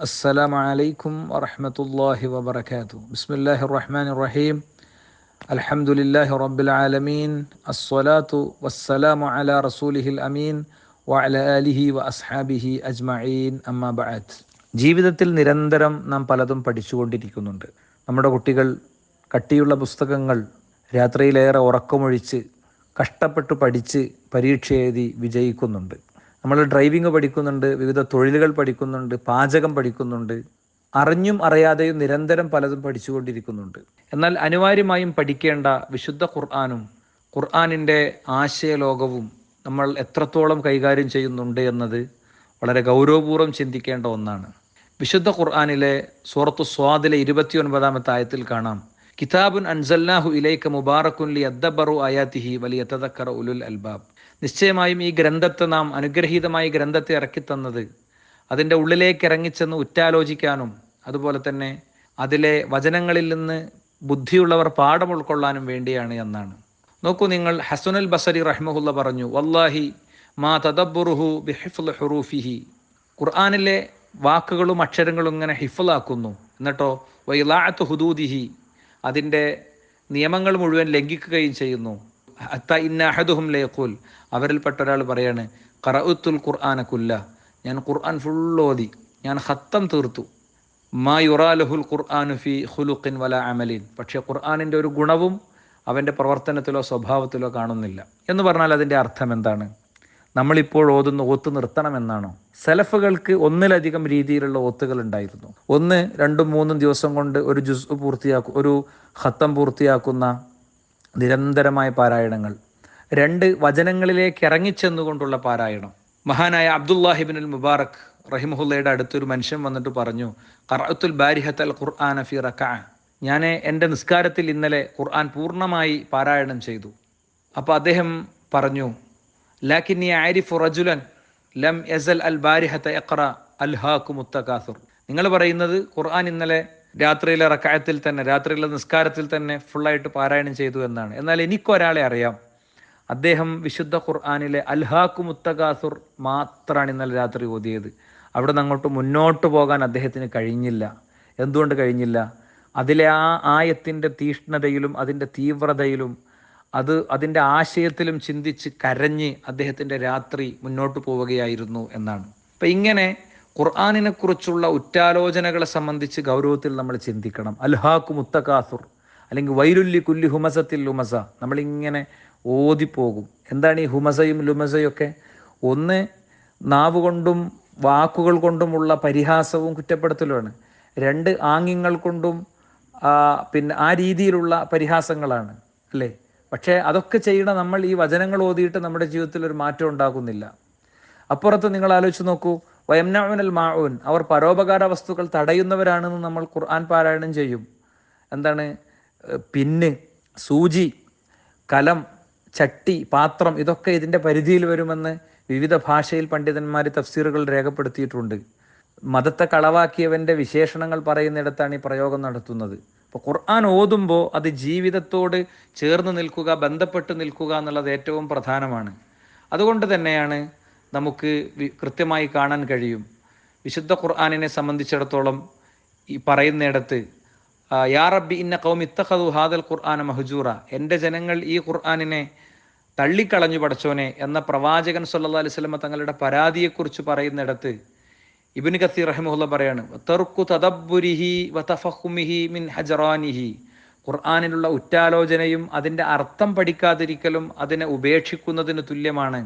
അസ്സലാമു അലൈക്കും വറഹ്മത്തുള്ളാഹി വബറകാതുഹു. ബിസ്മില്ലാഹിർ റഹ്മാനിർ റഹീം. അൽഹംദുലില്ലാഹി റബ്ബിൽ ആലമീൻ. അസ്സലാത്തു വസ്സലാമു അലാ റസൂലിഹിൽ അമീൻ വഅലാ ആലിഹി വഅസ്ഹാബിഹി അജ്മഈൻ. അമ്മാ ബഅദ്. ജീവിതത്തിൽ നിരന്തരം നാം പലതും പഠിച്ചുകൊണ്ടിരിക്കുന്നുണ്ട്. നമ്മുടെ കുട്ടികൾ കട്ടിയുള്ള പുസ്തകങ്ങൾ രാത്രിയിലേറെ ഉറക്കമൊഴിച്ച് കഷ്ടപ്പെട്ട് പഠിച്ച് പരീക്ഷ എഴുതി വിജയിക്കുന്നുണ്ട്. നമ്മൾ ഡ്രൈവിംഗ് പഠിക്കുന്നുണ്ട്, വിവിധ തൊഴിലുകൾ പഠിക്കുന്നുണ്ട്, പാചകം പഠിക്കുന്നുണ്ട്. അറിഞ്ഞും അറിയാതെയും നിരന്തരം പലതും പഠിച്ചുകൊണ്ടിരിക്കുന്നുണ്ട്. എന്നാൽ അനിവാര്യമായും പഠിക്കേണ്ട വിശുദ്ധ ഖുർആനും ഖുർആനിൻ്റെ ആശയലോകവും നമ്മൾ എത്രത്തോളം കൈകാര്യം ചെയ്യുന്നുണ്ട് എന്നത് വളരെ ഗൗരവപൂർവ്വം ചിന്തിക്കേണ്ട ഒന്നാണ്. വിശുദ്ധ ഖുർആനിലെ സൂറത്തു സ്വാദിലെ 29-ാമത്തെ ആയത്തിൽ കാണാം, കിതാബുൻ അൻസൽനാഹു ഇലൈക മുബാറക്കുൻ ലിയദ്ദബ്ബറു ആയാതിഹി വലിയതദക്കറ ഉലുൽ അൽബാബ്. നിശ്ചയമായും ഈ ഗ്രന്ഥത്തെ നാം അനുഗ്രഹീതമായി ഗ്രന്ഥത്തെ ഇറക്കിത്തന്നത് അതിൻ്റെ ഉള്ളിലേക്ക് ഇറങ്ങിച്ചെന്ന് ഉറ്റാലോചിക്കാനും അതുപോലെ തന്നെ അതിലെ വചനങ്ങളിൽ നിന്ന് ബുദ്ധിയുള്ളവർ പാഠം ഉൾക്കൊള്ളാനും വേണ്ടിയാണ് എന്നാണ്. നോക്കൂ നിങ്ങൾ, ഹസനുൽ ബസരി റഹ്മഹുല്ല പറഞ്ഞു, വല്ലാഹി മാ തദബ്ബുറുഹു ബിഹിഫ്ള് ഹുറൂഫിഹി. ഖുർആനിലെ വാക്കുകളും അക്ഷരങ്ങളും ഇങ്ങനെ ഹിഫ്ളാക്കുന്നു, എന്നിട്ടോ വഇളാഅത്തു ഹുദൂദിഹി, അതിൻ്റെ നിയമങ്ങൾ മുഴുവൻ ലംഘിക്കുകയും ചെയ്യുന്നു. ഹത്ത ഇന്ന അഹദുഹും ലയഖൂൽ, അവരിൽപ്പെട്ട ഒരാൾ പറയാണ്, ഖറഅത്തുൽ ഖുർആന കുല്ല, ഞാൻ ഖുർആൻ ഫുൾ ഓതി, ഞാൻ ഖത്തം തീർത്തു. മാ യുറാലഹുൽ ഖുർആനു ഫി ഖുലുഖിൻ വല അമലിൻ, പക്ഷേ ഖുർആനിൻ്റെ ഒരു ഗുണവും അവൻ്റെ പ്രവർത്തനത്തിലോ സ്വഭാവത്തിലോ കാണുന്നില്ല. എന്ന് പറഞ്ഞാൽ അതിൻ്റെ അർത്ഥം എന്താണ്? നമ്മളിപ്പോൾ ഓതുന്ന ഓത്ത് നിർത്തണമെന്നാണോ? സലഫുകൾക്ക് ഒന്നിലധികം രീതിയിലുള്ള ഓത്തുകൾ ഉണ്ടായിരുന്നു. ഒന്ന് 2-3 ദിവസം കൊണ്ട് ഒരു ജുസ് ഒരു ഖത്തം പൂർത്തിയാക്കുന്ന നിരന്തരമായ പാരായണങ്ങൾ. 2 വചനങ്ങളിലേക്ക് ഇറങ്ങിച്ചെന്നുകൊണ്ടുള്ള പാരായണം. മഹാനായ അബ്ദുല്ലാഹിബ്നുൽ മുബാറക് റഹിമഹുല്ലയുടെ അടുത്തൊരു മനുഷ്യൻ വന്നിട്ട് പറഞ്ഞു, ഖറഅത്തുൽ ബാരിഹത്തൽ ഖുർആന ഫി റകഅ, ഞാൻ എൻ്റെ നിസ്കാരത്തിൽ ഇന്നലെ ഖുർആൻ പൂർണ്ണമായി പാരായണം ചെയ്തു. അപ്പോൾ അദ്ദേഹം പറഞ്ഞു, ലാകിന്നി അഅരിഫു റജുലൻ ലം യസൽ അൽ ബാരിഹത യഖറ അൽഹാകുമുത് തകാസുർ. നിങ്ങൾ പറയുന്നത് ഖുർആൻ ഇന്നലെ രാത്രിയിലെ റകഅത്തിൽ തന്നെ, രാത്രിയിലെ നിസ്കാരത്തിൽ തന്നെ ഫുള്ളായിട്ട് പാരായണം ചെയ്തു എന്നാണ്. എന്നാൽ എനിക്കൊരാളെ അറിയാം, അദ്ദേഹം വിശുദ്ധ ഖുർആനിലെ അൽഹാകുമുത് തകാസുർ മാത്രമാണ് ഇന്നലെ രാത്രി ഓതിയത്. അവിടെ നിന്ന് അങ്ങോട്ട് മുന്നോട്ട് പോകാൻ അദ്ദേഹത്തിന് കഴിഞ്ഞില്ല. എന്തുകൊണ്ട് കഴിഞ്ഞില്ല? അതിലെ ആ ആയത്തിൻ്റെ തീഷ്ണതയിലും അതിൻ്റെ തീവ്രതയിലും അതിൻ്റെ ആശയത്തിലും ചിന്തിച്ച് കരഞ്ഞ് അദ്ദേഹത്തിൻ്റെ രാത്രി മുന്നോട്ട് പോവുകയായിരുന്നു എന്നാണ്. അപ്പം ഇങ്ങനെ ഖുർആനിനെ കുറിച്ചുള്ള ഉറ്റാലോചനകളെ സംബന്ധിച്ച് ഗൗരവത്തിൽ നമ്മൾ ചിന്തിക്കണം. അൽഹാകുമുത് തകാസുർ അല്ലെങ്കിൽ വൈലുല്ലി കുല്ലി ഹുമസത്തിൽ ലുമസ, നമ്മളിങ്ങനെ ഓതിപ്പോകും. എന്താണ് ഈ ഹുമസയും ലുമസയും ഒക്കെ? ഒന്ന്, നാവ് കൊണ്ടും വാക്കുകൾ കൊണ്ടുമുള്ള പരിഹാസവും കുറ്റപ്പെടുത്തലുമാണ്. 2, ആംഗ്യങ്ങൾ കൊണ്ടും പിന്നെ ആ രീതിയിലുള്ള പരിഹാസങ്ങളാണ്, അല്ലേ? പക്ഷേ അതൊക്കെ ചെയ്യണ നമ്മൾ ഈ വചനങ്ങൾ ഓതിയിട്ട് നമ്മുടെ ജീവിതത്തിൽ ഒരു മാറ്റം ഉണ്ടാകുന്നില്ല. അപ്പുറത്ത് നിങ്ങൾ ആലോചിച്ച് നോക്കൂ, വയംനഉനൽ മാഊൻ, അവർ പരോപകാര വസ്തുക്കൾ തടയുന്നവരാണെന്ന് നമ്മൾ ഖുർആൻ പാരായണം ചെയ്യും. എന്താണ്? പിന്ന്, സൂചി, കലം, ചട്ടി, പാത്രം, ഇതൊക്കെ ഇതിൻ്റെ പരിധിയിൽ വരുമെന്ന് വിവിധ ഭാഷയിൽ പണ്ഡിതന്മാർ തഫ്സീറുകൾ രേഖപ്പെടുത്തിയിട്ടുണ്ട്. മതത്തെ കളവാക്കിയവൻ്റെ വിശേഷണങ്ങൾ പറയുന്നിടത്താണ് ഈ പ്രയോഗം നടത്തുന്നത്. അപ്പോൾ ഖുർആൻ ഓതുമ്പോൾ അത് ജീവിതത്തോട് ചേർന്ന് നിൽക്കുക, ബന്ധപ്പെട്ട് നിൽക്കുക എന്നുള്ളത് ഏറ്റവും പ്രധാനമാണ്. അതുകൊണ്ട് തന്നെയാണ് നമുക്ക് കൃത്യമായി കാണാൻ കഴിയും, വിശുദ്ധ ഖുർആനിനെ സംബന്ധിച്ചിടത്തോളം ഈ പറയുന്നിടത്ത്, യാ റബ്ബി ഇന്ന ഖൗമി ഇത്തഖദു ഹാദൽ ഖുർആന മഹ്ജൂറ, എൻ്റെ ജനങ്ങൾ ഈ ഖുർആനിനെ തള്ളിക്കളഞ്ഞു പടച്ചോനെ എന്ന പ്രവാചകൻ സല്ലല്ലാഹു അലൈഹി വസല്ലം തങ്ങളുടെ പരാതിയെക്കുറിച്ച് പറയുന്നിടത്ത് ഇബ്നു കസീർ റഹിമഹുല്ലാഹ് പറയാണ്, തർക്കു തദബ്ബുരിഹി വതഫഹുമിഹി മിൻ ഹജറാനിഹി, ഖുർആനിലുള്ള ഉറ്റാലോചനയും അതിൻ്റെ അർത്ഥം പഠിക്കാതിരിക്കലും അതിനെ ഉപേക്ഷിക്കുന്നതിന് തുല്യമാണ്.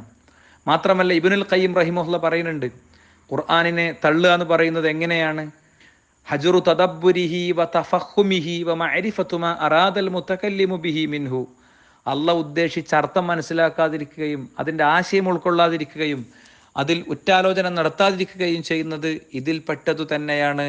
മാത്രമല്ല ഇബ്നുൽ ഖയ്യിം റഹിമഹുല്ലാഹ് പറയുന്നുണ്ട്, ഖുർആനിനെ തള്ളുക എന്ന് പറയുന്നത് എങ്ങനെയാണ്? ഹജറു തദബ്ബുരിഹി വതഫഹുമിഹി വമഅരിഫതു മാ അറാദൽ മുതകല്ലിമു ബിഹി മിൻഹു, അള്ളാഹ് ഉദ്ദേശിച്ച അർത്ഥം മനസ്സിലാക്കാതിരിക്കുകയും അതിൻ്റെ ആശയം ഉൾക്കൊള്ളാതിരിക്കുകയും അതിൽ ഉറ്റാലോചന നടത്താതിരിക്കുകയും ചെയ്യുന്നത് ഇതിൽപ്പെട്ടതു തന്നെയാണ്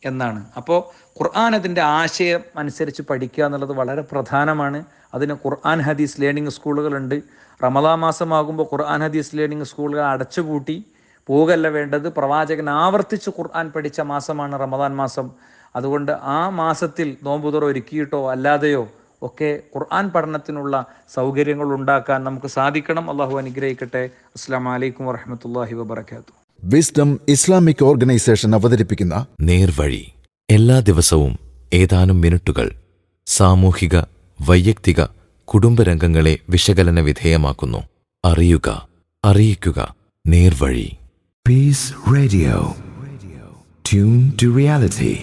എന്നാണ്. അപ്പോൾ ഖുർആൻ അതിൻ്റെ ആശയം അനുസരിച്ച് പഠിക്കുക എന്നുള്ളത് വളരെ പ്രധാനമാണ്. അതിന് ഖുർആൻ ഹദീസ് ലേണിംഗ് സ്കൂളുകളുണ്ട്. റമദാൻ മാസമാകുമ്പോൾ ഖുർആൻ ഹദീസ് ലേണിംഗ് സ്കൂളുകൾ അടച്ചുപൂട്ടി പോകല്ല വേണ്ടത്. പ്രവാചകൻ ആവർത്തിച്ച് ഖുർആൻ പഠിച്ച മാസമാണ് റമദാൻ മാസം. അതുകൊണ്ട് ആ മാസത്തിൽ നോമ്പുതുറ ഒരുക്കിയിട്ടോ അല്ലാതെയോ ഒക്കെ ഖുർആൻ പഠനത്തിനുള്ള സൗകര്യങ്ങൾ ഉണ്ടാക്കാൻ നമുക്ക് സാധിക്കണം. അള്ളാഹു അനുഗ്രഹിക്കട്ടെ. അസ്സലാമു അലൈക്കും വറഹ്മത്തുള്ളാഹി വബറകാതുഹു. വിസ്ഡം ഇസ്ലാമിക് ഓർഗനൈസേഷൻ അവതരിപ്പിക്കുന്ന നേർവഴി. എല്ലാ ദിവസവും ഏതാനും മിനിറ്റുകൾ സാമൂഹിക, വൈയക്തിക, കുടുംബരംഗങ്ങളെ വിശകലന വിധേയമാക്കുന്നു. അറിയുക, അറിയിക്കുക. നേർവഴി. Peace Radio. Tune to reality.